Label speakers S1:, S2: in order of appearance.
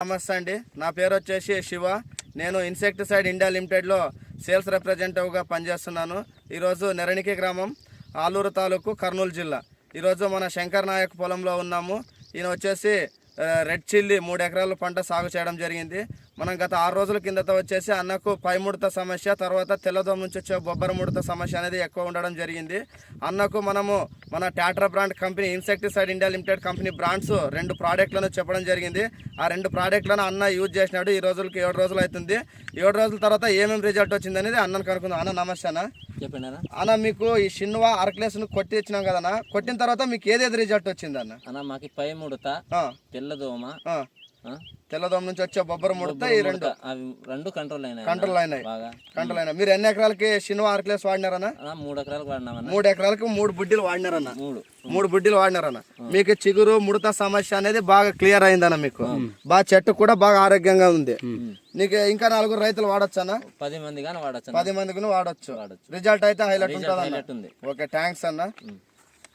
S1: నమస్తే అండి, నా పేరు వచ్చేసి శివ. నేను ఇన్సెక్టిసైడ్ ఇండియా లిమిటెడ్లో సేల్స్ రిప్రజెంటేటివ్గా పనిచేస్తున్నాను. ఈరోజు నెరణికి గ్రామం, ఆలూరు తాలూకు, కర్నూలు జిల్లా. ఈరోజు మన శంకర్ నాయక్ పొలంలో ఉన్నాము. ఈయన వచ్చేసి రెడ్ చిల్లీ 3 ఎకరాల పంట సాగు చేయడం జరిగింది. మనం గత 6 రోజుల కిందట వచ్చేసి అన్నకు పై ముడత సమస్య, తర్వాత తెల్లదోమ నుంచి వచ్చే బొబ్బర ముడత సమస్య అనేది ఎక్కువ ఉండడం జరిగింది. అన్నకు మనము మన Tata brand company, insecticide India limited company brands 2 ప్రోడక్ట్లను చెప్పడం జరిగింది. ఆ 2 ప్రోడక్ట్లను అన్న యూజ్ చేసినాడు. ఈ రోజులకి 7 రోజులు అవుతుంది. 7 రోజుల తర్వాత ఏమేమి రిజల్ట్ వచ్చింది అనేది అన్నను కనుక్కుందాం. అన్న నమస్తే అన్న.
S2: చెప్పండి
S1: అన్న, మీకు ఈ షిన్వా అరక్లేస్ కొట్టి ఇచ్చినాం కదన్నా, కొట్టిన తర్వాత మీకు ఏదేది రిజల్ట్ వచ్చింది అన్న?
S2: అన్న మాకు పై ముడత, తెల్లదోమ,
S1: తెల్లదోమ నుంచి వచ్చే బొబ్బర ముడత, ఈ రెండు
S2: కంట్రోల్ అయినాయి.
S1: కంట్రోల్ అయినా. మీరు ఎన్ని ఎకరాలకి షిన్వా అరక్లేస్ వాడినారన్న?
S2: 3 ఎకరాలకు వాడినామన్న.
S1: 3 ఎకరాలకు 3 బుడ్డీలు వాడినారన్న. 3 బుడ్డీలు వాడినారన్న. మీకు చిగురు ముడత సమస్య అనేది బాగా క్లియర్ అయిందన్న. మీకు బాగా చెట్టు కూడా బాగా ఆరోగ్యంగా ఉంది. నీకు ఇంకా 4 రైతులు వాడచ్చు అన్న?
S2: 10 మంది కానీ వాడచ్చు.
S1: 10 మందికి వాడచ్చు. రిజల్ట్ అయితే హైలైట్ ఉంటుంది. ఓకే, థ్యాంక్స్ అన్న.